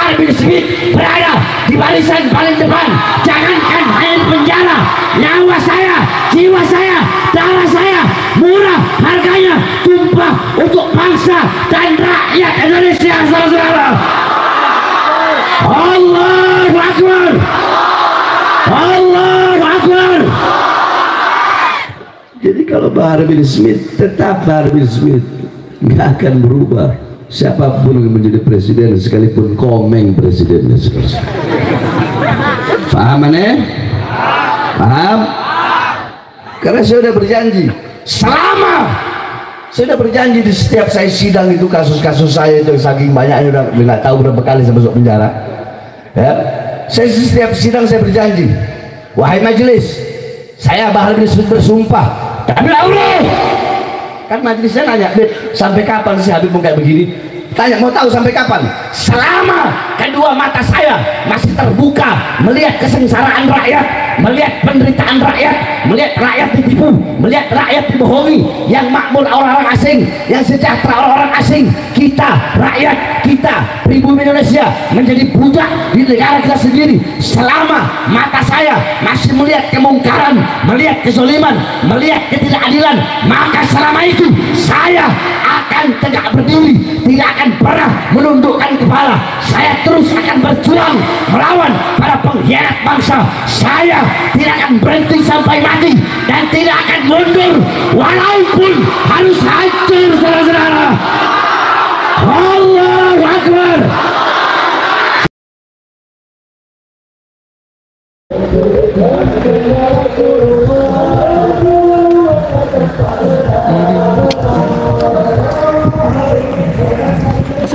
Bahar bin Smith berada di barisan paling depan. Jangankan hanya di penjara, nyawa saya, jiwa saya, darah saya murah harganya, tumpah untuk bangsa dan rakyat Indonesia, saudara-saudara. Allahu Akbar, Allahu Akbar. Jadi kalau Bahar bin Smith tetap Bahar bin Smith, nggak akan berubah siapapun yang menjadi presiden, sekalipun Komeng presidennya. Paham aneh? Paham? Karena saya sudah berjanji, selama saya sudah berjanji di setiap saya sidang itu, kasus-kasus saya itu saking banyaknya udah nggak tahu berapa kali saya masuk penjara ya. Saya setiap sidang saya berjanji, wahai majelis, saya Bahar bin Smith bersumpah demi Allah. Kan majelisnya nanya, sampai kapan sih Habib kayak begini? Tanya, mau tahu sampai kapan? Selama kedua mata saya masih terbuka melihat kesengsaraan rakyat, melihat penderitaan rakyat, melihat rakyat ditipu, melihat rakyat dibohongi, yang makmur orang-orang asing, yang sejahtera orang-orang asing, kita rakyat, kita pribumi Indonesia menjadi budak di negara kita sendiri. Selama mata saya masih melihat kemungkaran, melihat kezaliman, melihat ketidakadilan, maka selama itu saya akan tegak berdiri, tidak akan pernah menundukkan kepala. Saya terus akan berjuang melawan para pengkhianat bangsa. Saya tidak akan berhenti sampai mati dan tidak akan mundur walaupun harus hancur, saudara-saudara. Allahu Akbar.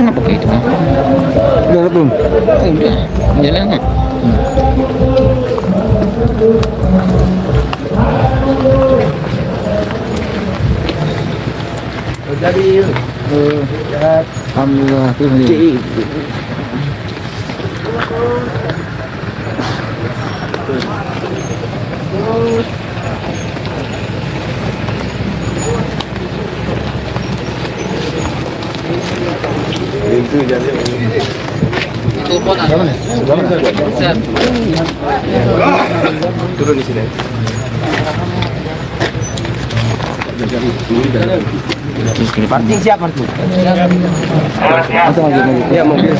Kenapa kayak gitu? Udah belum? Udah, jalan nggak? Jadi, alhamdulillah tuh. Itu jadi Itu kota. turun di sini. Parting siapa tuh? Ya mobil.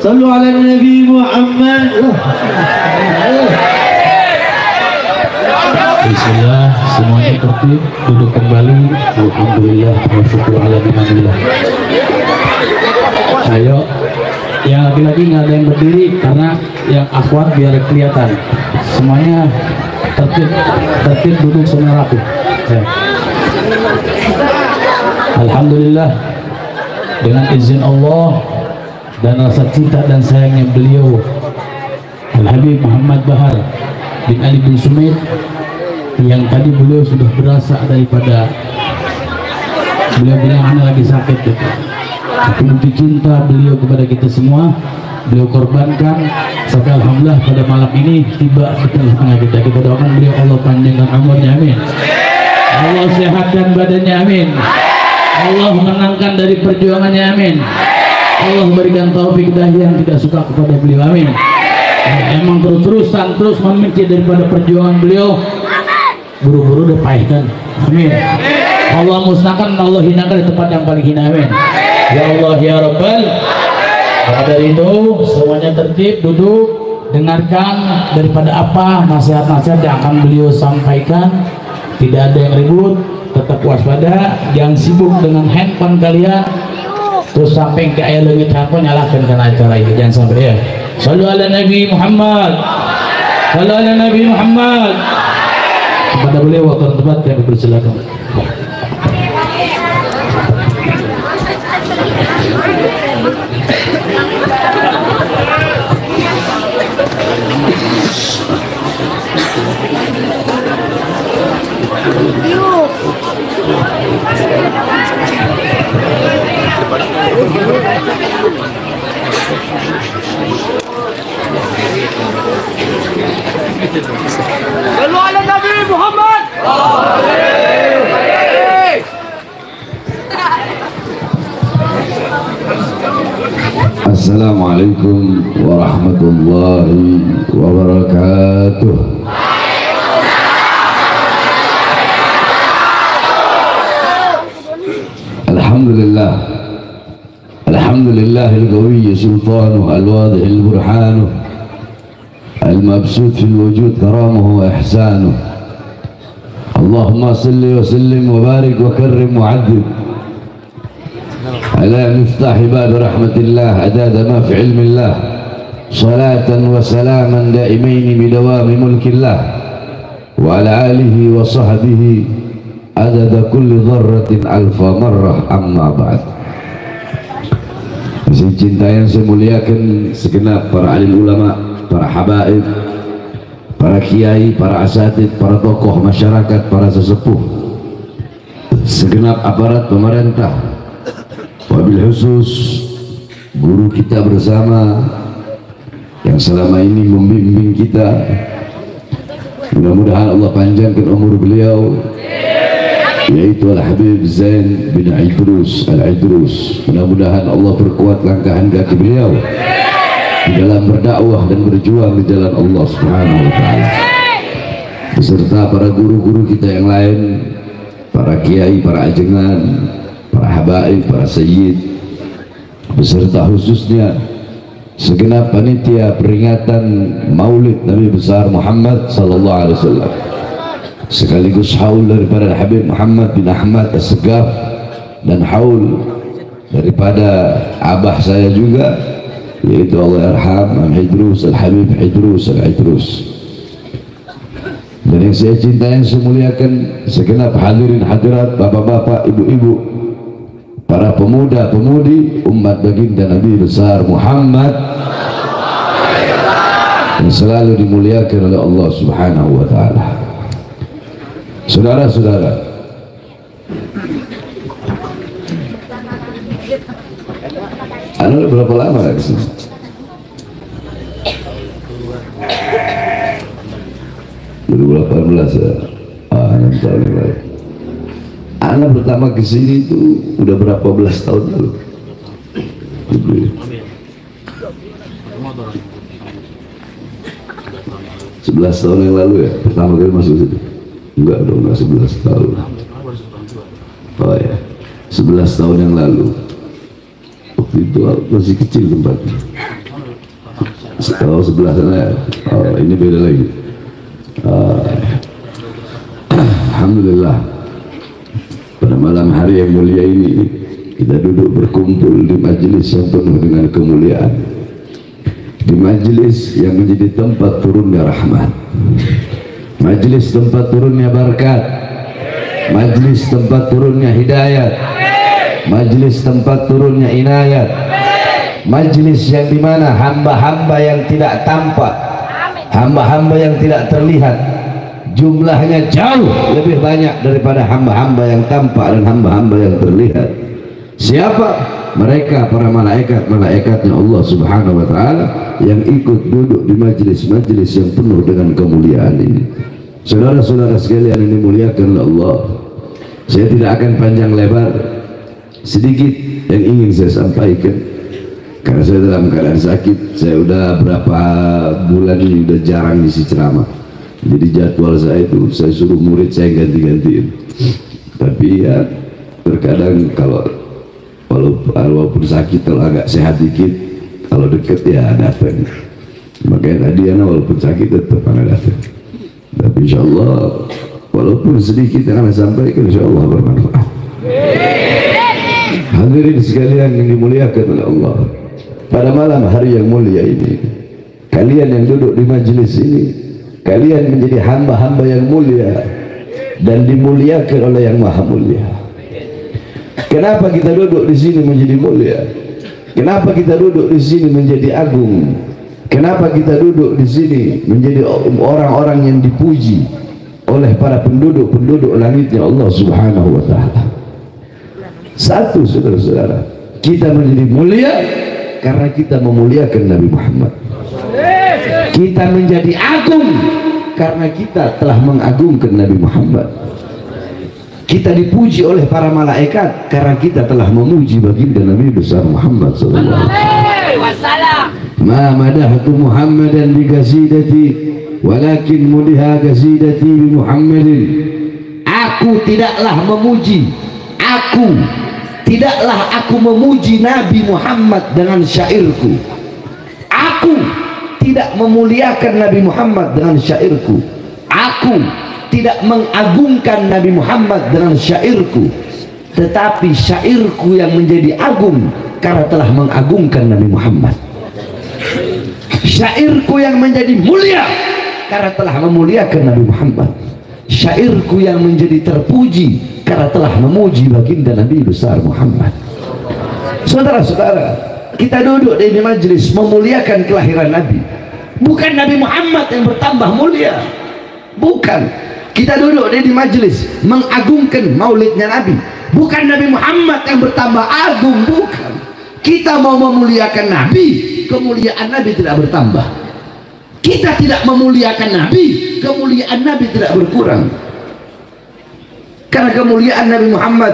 Sallu ala Nabi Muhammad. Bismillah, semuanya tertib, duduk kembali. Alhamdulillah, wa syukur ala ni'matillah. Ayo, yang laki-laki nggak ada yang berdiri karena yang akhwat biar kelihatan. Semuanya tertib duduk semua rapi. Ya. Alhamdulillah, dengan izin Allah dan rasa cinta dan sayangnya beliau Al-Habib Muhammad Bahar bin Ali bin Sumit, yang tadi beliau sudah berasa daripada beliau bilang anak lagi sakit gitu. Tapi bukti cinta beliau kepada kita semua beliau korbankan sampai alhamdulillah pada malam ini tiba di tengah kita. Kita doakan beliau Allah panjangkan umurnya, amin. Allah sehatkan badannya, amin. Allah menangkan dari perjuangannya, amin. Allah berikan taufik hidayah yang tidak suka kepada beliau, amin. Emang terus-terusan terus membenci daripada perjuangan beliau, buru-buru dipahitkan, amin. Allah musnahkan, Allah hinakan di tempat yang paling hina, amin. Ya Allah ya Rabbal. Maka dari itu semuanya tertib, duduk, dengarkan daripada apa nasihat-nasihat yang akan beliau sampaikan. Tidak ada yang ribut, tetap waspada, jangan sibuk dengan handphone kalian terus sampai ke ayat langit handphone nyalakan karena acara ini, jangan sampai ya. Sallu ala Nabi Muhammad, sallu ala Nabi Muhammad. Kepada beliau waktu dan tempat kami persilakan. Sallu ala Nabi Muhammad. Assalamualaikum warahmatullahi wabarakatuh. Alhamdulillah, alhamdulillahil qawiyyi sultanuhu al-wadihil burhanuhu al-mabsut fil wujud karamuhu wa ihsanuhu. Allahumma salli wa sallim wa barik wa karrim wa adhib ala miftah bab rahmatillah adada ma fi ilmillah salatan wa salaman daimain bidawami mulkillah wa ala alihi wa sahbihi adada kulli dharratin alfa marrah, amma ba'd. Mesin cinta yang saya muliakan segenap para alim ulama, para habaib, para kiai, para asatid, para tokoh masyarakat, para sesepuh, segenap aparat pemerintah, wabil khusus guru kita bersama yang selama ini membimbing kita. Mudah-mudahan Allah panjangkan umur beliau, yaitu Al-Habib Zain bin Idrus Al-Idrus. Mudah-mudahan Allah perkuat langkahan kaki beliau di dalam berdakwah dan berjuang di jalan Allah Subhanahu wa ta'ala, beserta para guru-guru kita yang lain, para kiai, para ajengan, para habaib, para sayyid, beserta khususnya segenap panitia peringatan Maulid Nabi besar Muhammad sallallahu alaihi wasallam, sekaligus haul daripada Habib Muhammad bin Ahmad As-Segaf dan haul daripada abah saya juga, yaitu Allah yarham Idrus Al-Habib Idrus Al-Idrus. Dan yang saya cintai, yang saya muliakan, segenap hadirin hadirat, bapak-bapak, ibu-ibu, para pemuda-pemudi umat baginda Nabi besar Muhammad yang selalu dimuliakan oleh Allah Subhanahu wa ta'ala. Saudara-saudara, Anda berapa lama di sini? ya? 6 tahun yang lalu. Anda pertama ke sini itu udah berapa belas tahun lalu? 11 tahun yang lalu ya, pertama kali masuk situ. Enggak dong, enggak 11 tahun. Oh ya, 11 tahun yang lalu. Waktu itu masih kecil tempatnya. Oh, sebelah sana. Oh, ini beda lagi. Alhamdulillah, pada malam hari yang mulia ini kita duduk berkumpul di majelis yang penuh dengan kemuliaan, di majelis yang menjadi tempat turunnya rahmat, majelis tempat turunnya berkat, majelis tempat turunnya hidayat, majelis tempat turunnya inayat, majelis yang dimana hamba-hamba yang tidak tampak, hamba-hamba yang tidak terlihat, jumlahnya jauh lebih banyak daripada hamba-hamba yang tampak dan hamba-hamba yang terlihat. Siapa? Mereka para malaikat-malaikatnya Allah Subhanahu wa Ta'ala yang ikut duduk di majelis-majelis yang penuh dengan kemuliaan ini. Saudara-saudara sekalian yang dimuliakan oleh Allah, saya tidak akan panjang lebar. Sedikit yang ingin saya sampaikan, karena saya dalam keadaan sakit. Saya udah berapa bulan ini udah jarang isi ceramah. Jadi jadwal saya itu saya suruh murid saya ganti-gantiin. Tapi ya terkadang kalau walaupun sakit, kalau agak sehat dikit, kalau deket ya datang. Makanya tadi anak walaupun sakit tetap anak datang. Tapi insya Allah walaupun sedikit yang anak sampaikan insya Allah bermanfaat. Hadirin sekalian yang dimuliakan oleh Allah, pada malam hari yang mulia ini, kalian yang duduk di majelis ini, kalian menjadi hamba-hamba yang mulia dan dimuliakan oleh yang maha mulia. Kenapa kita duduk di sini menjadi mulia? Kenapa kita duduk di sini menjadi agung? Kenapa kita duduk di sini menjadi orang-orang yang dipuji oleh para penduduk langitnya Allah Subhanahu wa Ta'ala? Satu, saudara-saudara, kita menjadi mulia karena kita memuliakan Nabi Muhammad. Kita menjadi agung karena kita telah mengagungkan Nabi Muhammad. Kita dipuji oleh para malaikat karena kita telah memuji baginda Nabi besar Muhammad sallallahu alaihi wasallam. Ma madahtu Muhammadan bi qasidati walakin mudiha qasidati bi Muhammadin. Aku tidaklah memuji Nabi Muhammad dengan syairku. Aku tidak memuliakan Nabi Muhammad dengan syairku. Aku tidak mengagungkan Nabi Muhammad dengan syairku, tetapi syairku yang menjadi agung karena telah mengagungkan Nabi Muhammad. Syairku yang menjadi mulia karena telah memuliakan Nabi Muhammad. Syairku yang menjadi terpuji karena telah memuji baginda Nabi besar Muhammad. Saudara-saudara, kita duduk di majelis memuliakan kelahiran Nabi, bukan Nabi Muhammad yang bertambah mulia. Bukan. Kita duduk di majelis mengagungkan maulidnya Nabi, bukan Nabi Muhammad yang bertambah agung. Bukan. Kita mau memuliakan Nabi, kemuliaan Nabi tidak bertambah. Kita tidak memuliakan Nabi, kemuliaan Nabi tidak berkurang. Karena kemuliaan Nabi Muhammad,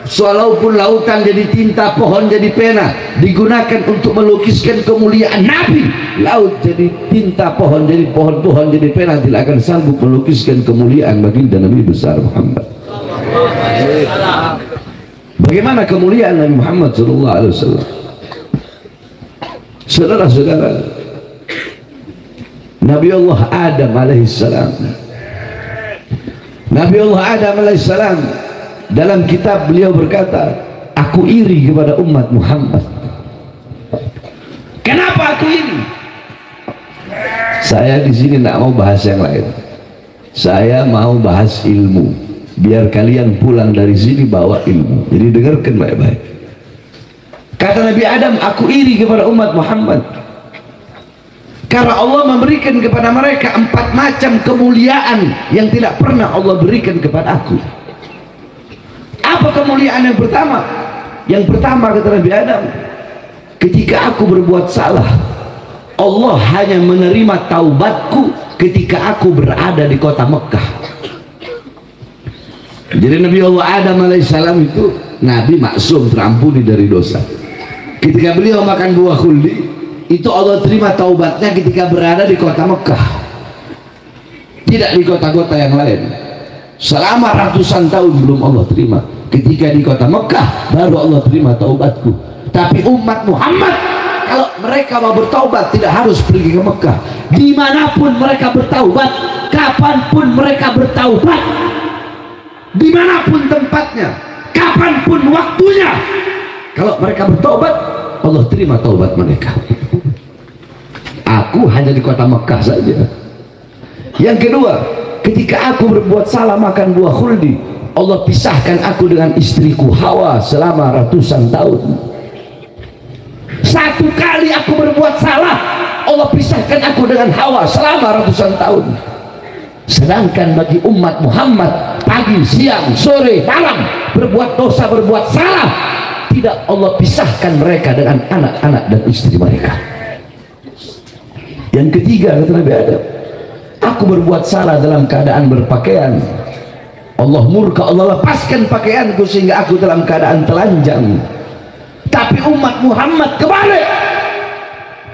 walaupun lautan jadi tinta, pohon jadi pena, digunakan untuk melukiskan kemuliaan Nabi. Laut jadi tinta, pohon jadi pohon jadi pena, tidak akan sanggup melukiskan kemuliaan baginda Nabi besar Muhammad. Bagaimana kemuliaan Nabi Muhammad sallallahu alaihi wasallam? Saudara-saudara, Nabi Allah Adam alaihissalam, Nabi Allah Adam alaihissalam, dalam kitab beliau berkata, aku iri kepada umat Muhammad. Kenapa aku iri? Saya di sini tidak mau bahas yang lain. Saya mau bahas ilmu. Biar kalian pulang dari sini bawa ilmu. Jadi dengarkan baik-baik. Kata Nabi Adam, aku iri kepada umat Muhammad karena Allah memberikan kepada mereka 4 macam kemuliaan yang tidak pernah Allah berikan kepada aku. Apa kemuliaan yang pertama? Yang pertama, kata Nabi Adam, ketika aku berbuat salah, Allah hanya menerima taubatku ketika aku berada di kota Mekah. Jadi Nabi Allah Adam alaihissalam itu Nabi maksum, terampuni dari dosa. Ketika beliau makan buah khuldi, itu Allah terima taubatnya ketika berada di kota Mekah, tidak di kota-kota yang lain. Selama ratusan tahun belum Allah terima. Ketika di kota Mekah baru Allah terima taubatku. Tapi umat Muhammad kalau mereka mau bertaubat tidak harus pergi ke Mekah. Dimanapun mereka bertaubat, kapanpun mereka bertaubat, dimanapun tempatnya, kapanpun waktunya, kalau mereka bertaubat, Allah terima taubat mereka. Aku hanya di kota Mekah saja. Yang kedua, ketika aku berbuat salah makan buah khuldi, Allah pisahkan aku dengan istriku Hawa selama ratusan tahun. Satu kali aku berbuat salah, Allah pisahkan aku dengan Hawa selama ratusan tahun. Sedangkan bagi umat Muhammad, pagi, siang, sore, malam berbuat dosa, berbuat salah, tidak Allah pisahkan mereka dengan anak-anak dan istri mereka. Yang ketiga, kata Nabi Adam, aku berbuat salah dalam keadaan berpakaian, Allah murka, Allah lepaskan pakaianku sehingga aku dalam keadaan telanjang. Tapi umat Muhammad kebalik,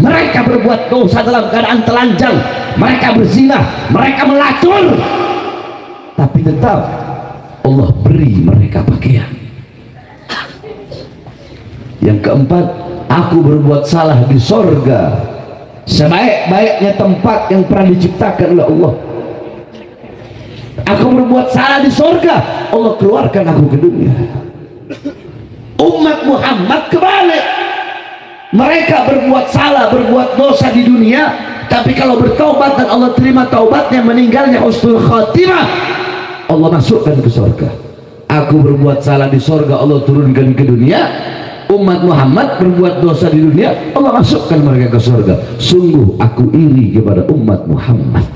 mereka berbuat dosa dalam keadaan telanjang, mereka berzina, mereka melacur, tapi tetap Allah beri mereka pakaian. Yang keempat, aku berbuat salah di sorga, sebaik-baiknya tempat yang pernah diciptakan oleh Allah. Aku berbuat salah di sorga, Allah keluarkan aku ke dunia. Umat Muhammad kebalik, mereka berbuat salah, berbuat dosa di dunia, tapi kalau bertaubat dan Allah terima taubatnya, meninggalnya husnul khatimah, Allah masukkan ke sorga. Aku berbuat salah di sorga, Allah turunkan ke dunia. Umat Muhammad berbuat dosa di dunia, Allah masukkan mereka ke surga. Sungguh aku iri kepada umat Muhammad.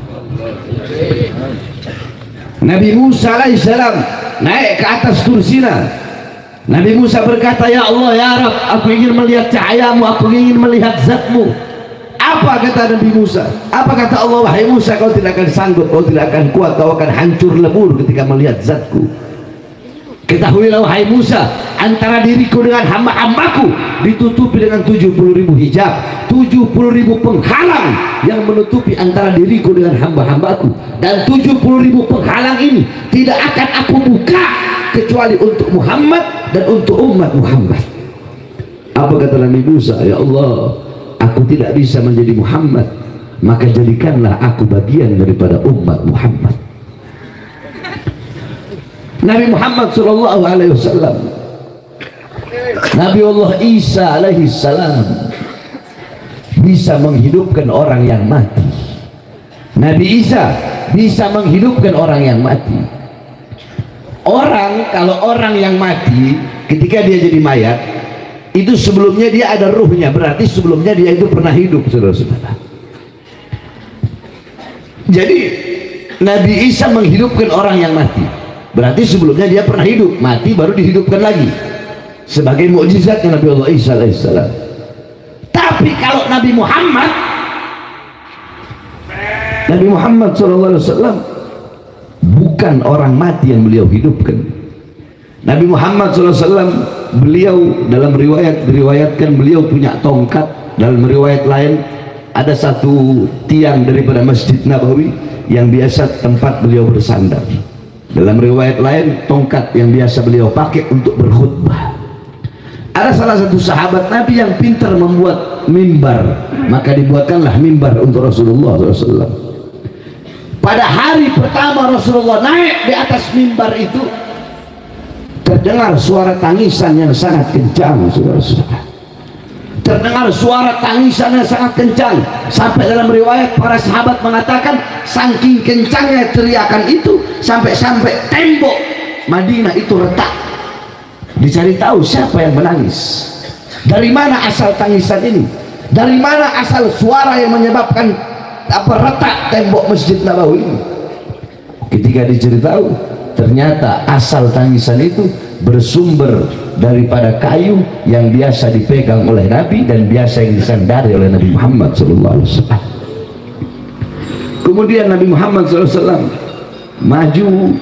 Nabi Musa alaihissalam naik ke atas Tursina. Nabi Musa berkata, ya Allah, ya Rab, aku ingin melihat cahayamu, aku ingin melihat zatmu. Apa kata Nabi Musa? Apa kata Allah? Wahai Musa, kau tidak akan sanggup, kau tidak akan kuat, kau akan hancur lebur ketika melihat zatku. Ketahuilah wahai Musa, antara diriku dengan hamba-hambaku ditutupi dengan 70.000 hijab, 70.000 penghalang yang menutupi antara diriku dengan hamba-hambaku, dan 70.000 penghalang ini tidak akan aku buka kecuali untuk Muhammad dan untuk umat Muhammad. Apa kata Nabi Musa? Ya Allah, aku tidak bisa menjadi Muhammad, maka jadikanlah aku bagian daripada umat Muhammad. Nabi Muhammad sallallahu alaihi wasallam, Nabi Allah Isa alaihi salam bisa menghidupkan orang yang mati. Nabi Isa bisa menghidupkan orang yang mati. Kalau orang yang mati ketika dia jadi mayat, itu sebelumnya dia ada ruhnya, berarti sebelumnya dia itu pernah hidup, saudara-saudara. Jadi Nabi Isa menghidupkan orang yang mati, berarti sebelumnya dia pernah hidup, mati baru dihidupkan lagi, sebagai mukjizatnya Nabi Allah Isa alaihissalam. Tapi kalau Nabi Muhammad SAW bukan orang mati yang beliau hidupkan. Nabi Muhammad SAW, beliau dalam riwayat diriwayatkan beliau punya tongkat. Dalam riwayat lain ada satu tiang daripada Masjid Nabawi yang biasa tempat beliau bersandar. Dalam riwayat lain tongkat yang biasa beliau pakai untuk berkhutbah. Ada salah satu sahabat Nabi yang pintar membuat mimbar, maka dibuatkanlah mimbar untuk Rasulullah SAW. Pada hari pertama Rasulullah naik di atas mimbar itu, terdengar suara tangisan yang sangat kencang, saudara-saudara. Terdengar suara tangisan yang sangat kencang, sampai dalam riwayat para sahabat mengatakan saking kencangnya teriakan itu sampai-sampai tembok Madinah itu retak. Dicari tahu siapa yang menangis, dari mana asal tangisan ini, dari mana asal suara yang menyebabkan retak tembok Masjid Nabawi ini. Ketika dicari tahu, ternyata asal tangisan itu bersumber daripada kayu yang biasa dipegang oleh Nabi dan biasa yang disandari oleh Nabi Muhammad SAW. Kemudian Nabi Muhammad SAW maju,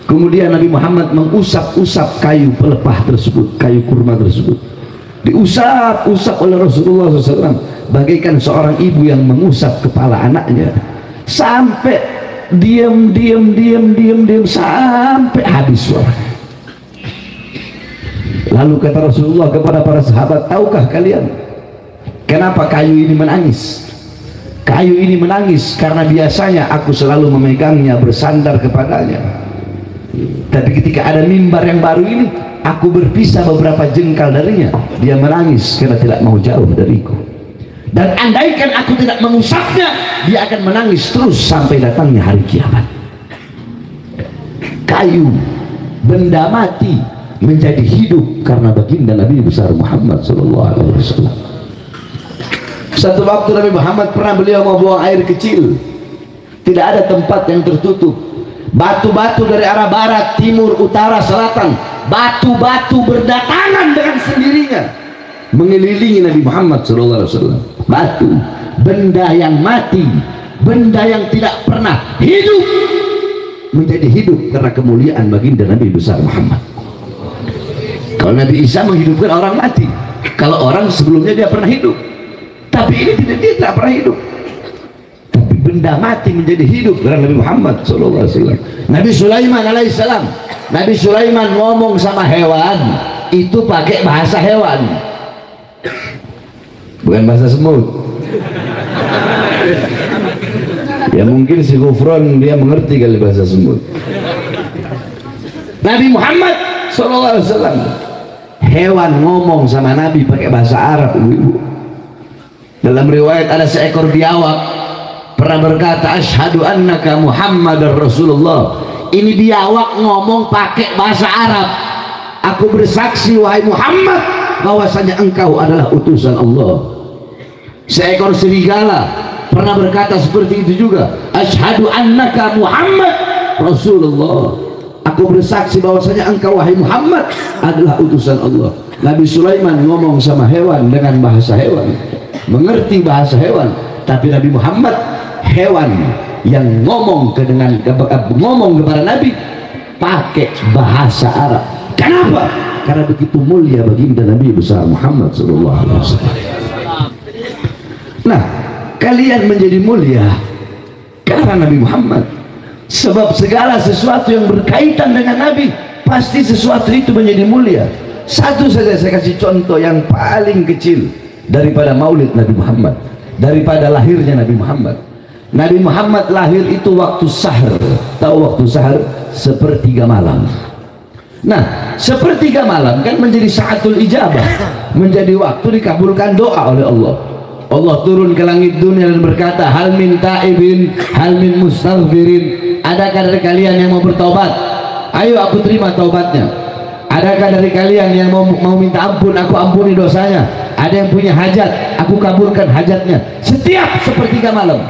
kemudian Nabi Muhammad mengusap-usap kayu pelepah tersebut, kayu kurma tersebut, diusap-usap oleh Rasulullah SAW bagaikan seorang ibu yang mengusap kepala anaknya, sampai diam sampai habis suaranya. Lalu kata Rasulullah kepada para sahabat, tahukah kalian Kenapa kayu ini menangis? Kayu ini menangis karena biasanya aku selalu memegangnya, bersandar kepadanya. Tapi ketika ada mimbar yang baru ini, aku berpisah beberapa jengkal darinya. Dia menangis karena tidak mau jauh dariku. Dan andaikan aku tidak mengusapnya, dia akan menangis terus sampai datangnya hari kiamat. Kayu, benda mati menjadi hidup karena baginda Nabi besar Muhammad SAW. Satu waktu Nabi Muhammad pernah beliau mau buang air kecil, tidak ada tempat yang tertutup. Batu-batu dari arah barat, timur, utara, selatan, batu-batu berdatangan dengan sendirinya mengelilingi Nabi Muhammad SAW. Batu, benda yang mati, benda yang tidak pernah hidup menjadi hidup karena kemuliaan baginda Nabi besar Muhammad. Kalau Nabi Isa menghidupkan orang mati, kalau orang sebelumnya dia pernah hidup, tapi ini dia tidak pernah hidup. Tapi benda mati menjadi hidup karena Nabi Muhammad SAW. Nabi Sulaiman alaihissalam, Nabi Sulaiman ngomong sama hewan itu pakai bahasa hewan, bukan bahasa semut. Ya mungkin si Gufron dia mengerti kali bahasa semut. Nabi Muhammad SAW, hewan ngomong sama Nabi pakai bahasa Arab, ibu-ibu. Dalam riwayat ada seekor biawak pernah berkata, asyhadu annaka Muhammadar Rasulullah. Ini biawak ngomong pakai bahasa Arab, aku bersaksi wahai Muhammad bahwasanya engkau adalah utusan Allah. Seekor serigala pernah berkata seperti itu juga, asyhadu annaka Muhammad Rasulullah, aku bersaksi bahwasanya engkau wahai Muhammad adalah utusan Allah. Nabi Sulaiman ngomong sama hewan dengan bahasa hewan, mengerti bahasa hewan. Tapi Nabi Muhammad hewan yang ngomong kepada Nabi pakai bahasa Arab. Kenapa? Karena begitu mulia baginda Nabi besar Muhammad SAW. Nah, kalian menjadi mulia karena Nabi Muhammad. Sebab segala sesuatu yang berkaitan dengan Nabi, pasti sesuatu itu menjadi mulia. Satu saja saya kasih contoh yang paling kecil daripada maulid Nabi Muhammad, daripada lahirnya Nabi Muhammad. Nabi Muhammad lahir itu waktu sahur. Tahu waktu sahur? Sepertiga malam. Nah, sepertiga malam kan menjadi saatul ijabah, menjadi waktu dikabulkan doa oleh Allah. Allah turun ke langit dunia dan berkata, hal min taibin, hal min mustaghfirin. Adakah dari kalian yang mau bertobat? Ayo aku terima taubatnya. Adakah dari kalian yang mau minta ampun, aku ampuni dosanya. Ada yang punya hajat, aku kabulkan hajatnya. Setiap sepertiga malam.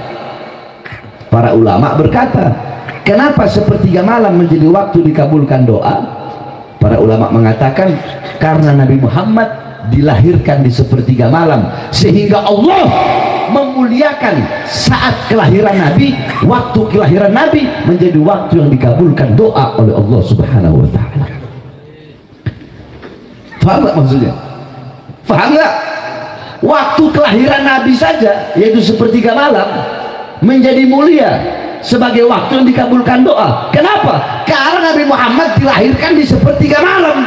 Para ulama berkata, kenapa sepertiga malam menjadi waktu dikabulkan doa? Para ulama mengatakan karena Nabi Muhammad dilahirkan di sepertiga malam, sehingga Allah memuliakan saat kelahiran Nabi. Waktu kelahiran Nabi menjadi waktu yang dikabulkan doa oleh Allah Subhanahu wa ta'ala. Faham gak maksudnya? Faham gak? Waktu kelahiran Nabi saja, yaitu sepertiga malam, menjadi mulia sebagai waktu yang dikabulkan doa. Kenapa? Karena Nabi Muhammad dilahirkan di sepertiga malam.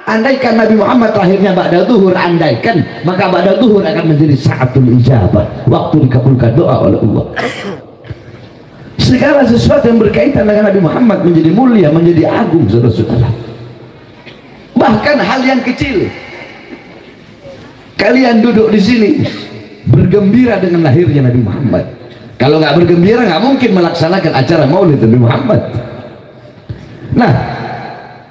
Andaikan Nabi Muhammad lahirnya ba'da zuhur, andaikan, maka ba'da zuhur akan menjadi saatul ijabah, waktu dikabulkan doa oleh Allah. Segala sesuatu yang berkaitan dengan Nabi Muhammad menjadi mulia, menjadi agung, saudara-saudara. Bahkan hal yang kecil, kalian duduk di sini bergembira dengan lahirnya Nabi Muhammad. Kalau nggak bergembira, nggak mungkin melaksanakan acara maulid Nabi Muhammad. Nah,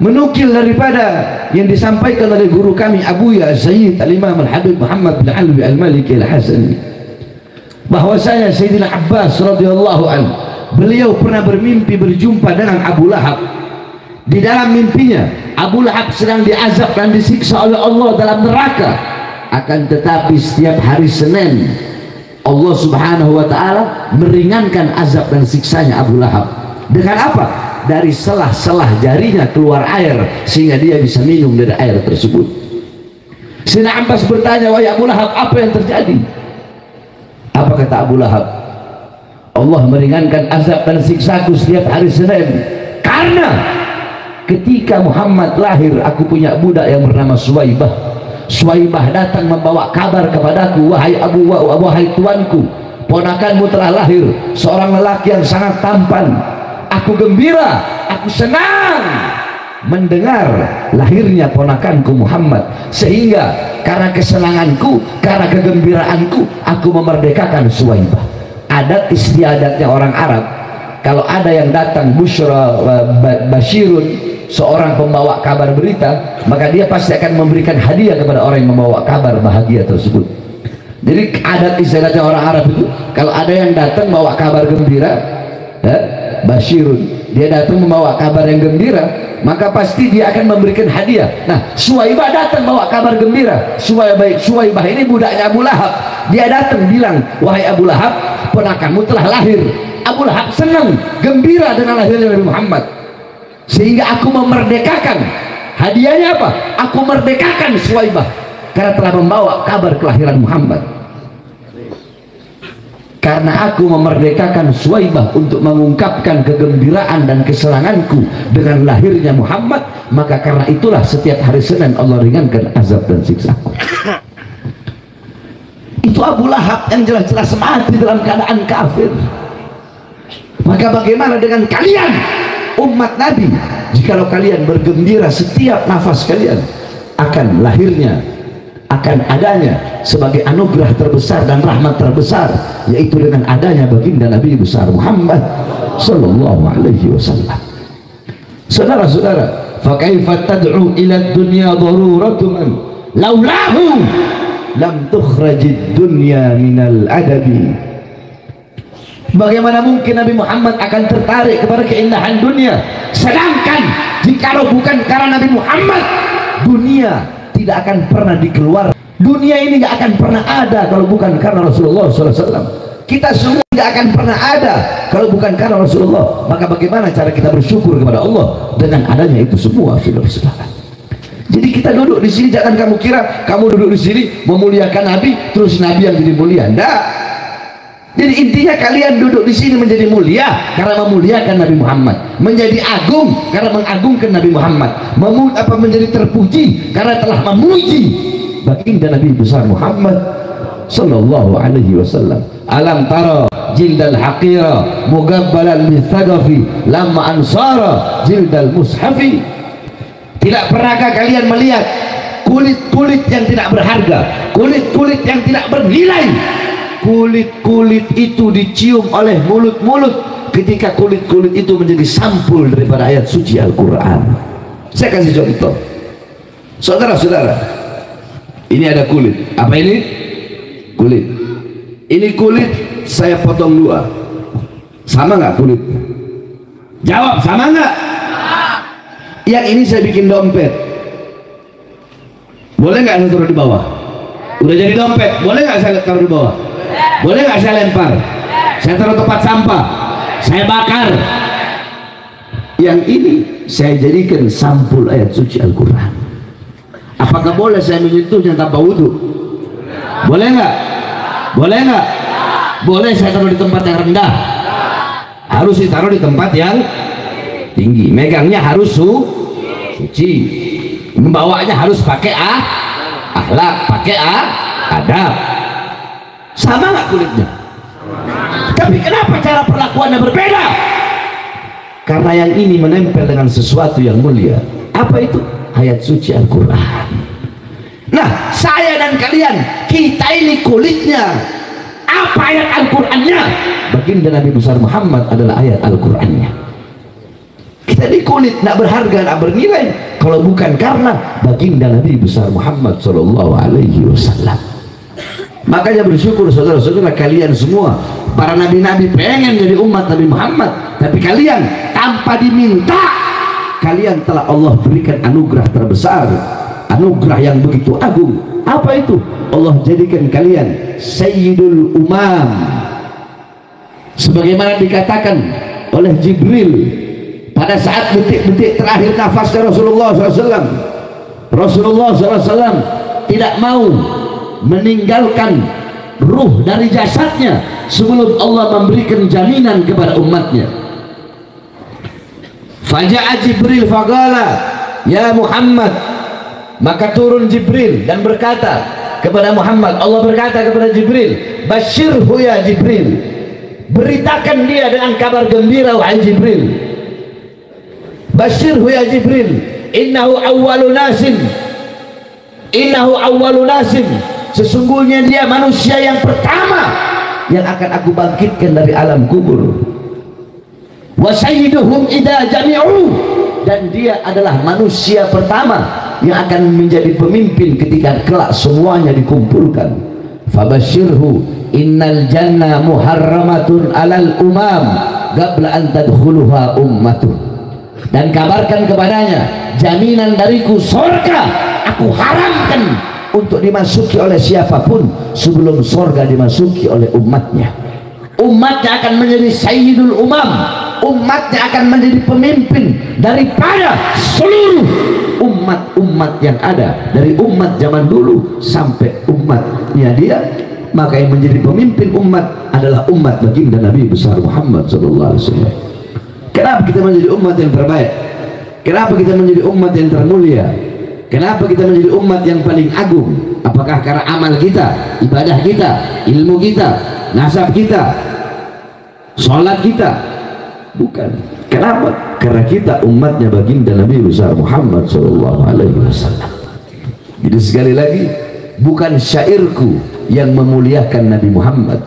menukil daripada yang disampaikan oleh guru kami Abuya Sayyid Al-Imam Al-Habib Muhammad bin Alwi Al-Maliki Al-Hasani, bahwasanya Sayyidina Abbas radhiyallahu anhu, beliau pernah bermimpi berjumpa dengan Abu Lahab. Di dalam mimpinya Abu Lahab sedang diazab dan disiksa oleh Allah dalam neraka. Akan tetapi setiap hari Senin Allah Subhanahu wa ta'ala meringankan azab dan siksanya Abu Lahab. Dengan apa? Dari selah-selah jarinya keluar air, sehingga dia bisa minum dari air tersebut. Sayyidina Abbas bertanya, wahai Abu Lahab, apa yang terjadi? Apa kata Abu Lahab? Allah meringankan azab dan siksaku setiap hari Senin karena ketika Muhammad lahir, aku punya budak yang bernama Suwaibah. Suwaibah datang membawa kabar kepadaku, wahai tuanku, ponakanmu telah lahir seorang lelaki yang sangat tampan. Aku gembira, aku senang mendengar lahirnya ponakanku Muhammad, sehingga karena kesenanganku, karena kegembiraanku, aku memerdekakan Suwaibah. Adat istiadatnya orang Arab, kalau ada yang datang busyra basyirun, seorang pembawa kabar berita, maka dia pasti akan memberikan hadiah kepada orang yang membawa kabar bahagia tersebut. Jadi adat istiadatnya orang Arab itu, kalau ada yang datang bawa kabar gembira, basyirun, dia datang membawa kabar yang gembira, maka pasti dia akan memberikan hadiah. Nah, Suwaibah datang bawa kabar gembira. Suwaibah ini budaknya Abu Lahab. Dia datang bilang, wahai Abu Lahab, ponakanmu telah lahir. Abu Lahab senang, gembira dengan lahirnya Nabi Muhammad, sehingga aku memerdekakan. Hadiahnya apa? Aku merdekakan Suwaibah karena telah membawa kabar kelahiran Muhammad. Karena aku memerdekakan Suwaibah untuk mengungkapkan kegembiraan dan kesenanganku dengan lahirnya Muhammad, maka karena itulah setiap hari Senin Allah ringankan azab dan siksaku. Itu Abu Lahab yang jelas-jelas mati dalam keadaan kafir. Maka bagaimana dengan kalian umat Nabi, jikalau kalian bergembira setiap nafas kalian akan lahirnya, akan adanya sebagai anugerah terbesar dan rahmat terbesar, yaitu dengan adanya baginda Nabi besar Muhammad sallallahu alaihi wasallam. Saudara-saudara, fa kaifa tad'u ila dunya daruratun laulahu lam tukhrajid dunya minal adabi. Bagaimana mungkin Nabi Muhammad akan tertarik kepada keindahan dunia, sedangkan jikalau bukan karena Nabi Muhammad, dunia tidak akan pernah dikeluarkan. Dunia ini gak akan pernah ada kalau bukan karena Rasulullah SAW. Kita semua gak akan pernah ada kalau bukan karena Rasulullah. Maka bagaimana cara kita bersyukur kepada Allah dengan adanya itu semua, saudara-saudara? Jadi kita duduk di sini, jangan kamu kira kamu duduk di sini memuliakan Nabi terus Nabi yang jadi mulia. Enggak. Jadi intinya kalian duduk di sini menjadi mulia karena memuliakan Nabi Muhammad, menjadi agung karena mengagungkan Nabi Muhammad, menjadi terpuji karena telah memuji baginda Nabi besar Muhammad sallallahu alaihi wasallam. Alam tara jildal haqira mugabbalan bithagafi lamma ansara jildal mushafi. Tidak pernahkah kalian melihat kulit-kulit yang tidak berharga, kulit-kulit yang tidak bernilai? Kulit-kulit itu dicium oleh mulut-mulut ketika kulit-kulit itu menjadi sampul daripada ayat suci Al-Quran. Saya kasih contoh, saudara-saudara, ini ada kulit. Apa ini? Kulit. Ini kulit saya potong dua, sama nggak kulit? Jawab, sama nggak? Yang ini saya bikin dompet, boleh nggak saya taruh di bawah? Udah jadi dompet, boleh nggak saya taruh di bawah? Boleh nggak saya lempar? Saya taruh tempat sampah, saya bakar. Yang ini saya jadikan sampul ayat suci Al-Quran. Apakah boleh saya menyentuhnya tanpa wudhu? Boleh nggak? Boleh nggak? Boleh saya taruh di tempat yang rendah? Harus ditaruh di tempat yang tinggi. Megangnya harus suci. Membawanya harus pakai akhlak, pakai adab. Sama nggak kulitnya? Tapi kenapa cara perlakuannya berbeda? Karena yang ini menempel dengan sesuatu yang mulia. Apa itu? Ayat suci Al-Quran. Nah, saya dan kalian, kita ini kulitnya. Apa ayat Al-Qurannya? Baginda Nabi besar Muhammad adalah ayat Al-Qurannya. Kita di kulit, tidak berharga, tidak bernilai kalau bukan karena baginda Nabi besar Muhammad sallallahu alaihi wasallam. Makanya bersyukur saudara-saudara kalian semua, para nabi-nabi pengen jadi umat Nabi Muhammad, tapi kalian tanpa diminta, kalian telah Allah berikan anugerah terbesar, anugerah yang begitu agung. Apa itu? Allah jadikan kalian Sayyidul Umam, sebagaimana dikatakan oleh Jibril pada saat detik-detik terakhir nafasnya Rasulullah SAW. Rasulullah SAW tidak mau meninggalkan ruh dari jasadnya sebelum Allah memberikan jaminan kepada umatnya. Faja'a Jibril faqala ya Muhammad Maka turun Jibril dan berkata kepada Muhammad, Allah berkata kepada Jibril, basyirhu ya Jibril, beritakan dia dengan kabar gembira wahai Jibril. Basyirhu ya Jibril, innahu awwalu nasin, sesungguhnya dia manusia yang pertama yang akan aku bangkitkan dari alam kubur. Wa sayyiduhum idza jami'u, dan dia adalah manusia pertama yang akan menjadi pemimpin ketika kelak semuanya dikumpulkan. Fabashirhu innal jannah muharramatun alal umam qabla an tadkhuluha ummatuh, dan kabarkan kepadanya, jaminan dariku surga aku haramkan untuk dimasuki oleh siapapun sebelum surga dimasuki oleh umatnya. Umatnya akan menjadi sayyidul umam, umatnya akan menjadi pemimpin daripada seluruh umat-umat yang ada, dari umat zaman dulu sampai umatnya dia. Maka yang menjadi pemimpin umat adalah umat baginda Nabi besar Muhammad SAW. Kenapa kita menjadi umat yang terbaik? Kenapa kita menjadi umat yang termulia? Kenapa kita menjadi umat yang paling agung? Apakah karena amal kita, ibadah kita, ilmu kita, nasab kita, sholat kita? Bukan. Kenapa? Karena kita umatnya baginda Nabi besar Muhammad SAW. Jadi sekali lagi, bukan syairku yang memuliakan Nabi Muhammad,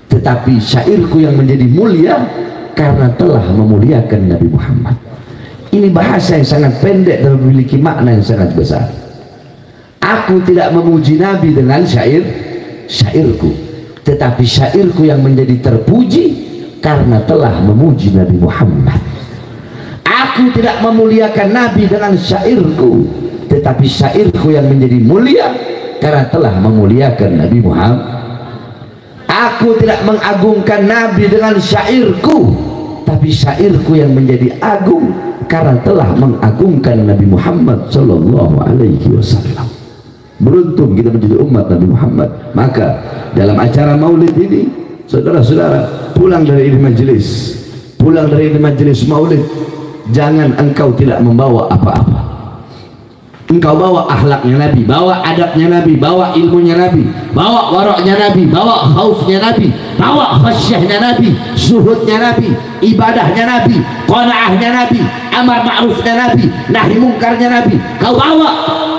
tetapi syairku yang menjadi mulia karena telah memuliakan Nabi Muhammad. Ini bahasa yang sangat pendek dan memiliki makna yang sangat besar. Aku tidak memuji Nabi dengan syairku, tetapi syairku yang menjadi terpuji karena telah memuji Nabi Muhammad. Aku tidak memuliakan Nabi dengan syairku, tetapi syairku yang menjadi mulia karena telah memuliakan Nabi Muhammad. Aku tidak mengagungkan Nabi dengan syairku, tapi syairku yang menjadi agung karena telah mengagungkan Nabi Muhammad SAW. Beruntung kita menjadi umat Nabi Muhammad. Maka dalam acara maulid ini, saudara-saudara, pulang dari majelis maulid, jangan engkau tidak membawa apa-apa. Engkau bawa akhlaknya Nabi, bawa adabnya Nabi, bawa ilmunya Nabi, bawa waraknya Nabi, bawa khaufnya Nabi, bawa khasyahnya Nabi, zuhudnya Nabi, ibadahnya Nabi, qanaahnya Nabi, amar ma'rufnya Nabi, nahi mungkarnya Nabi. Kau bawa,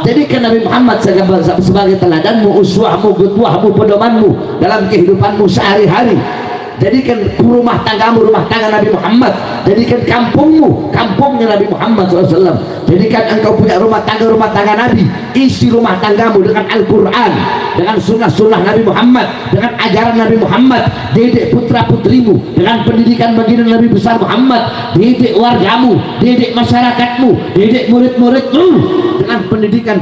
jadikan Nabi Muhammad sebagai teladanmu, uswahmu, qudwahmu, pedomanmu dalam kehidupanmu sehari-hari. Jadikan rumah tanggamu rumah tangga Nabi Muhammad, jadikan kampungmu kampungnya Nabi Muhammad SAW. Jadikan engkau punya rumah tangga Nabi, isi rumah tanggamu dengan Al-Quran, dengan sunnah-sunnah Nabi Muhammad, dengan ajaran Nabi Muhammad. Didik putra putrimu dengan pendidikan baginda Nabi besar Muhammad, didik wargamu, didik masyarakatmu, didik murid-muridmu dengan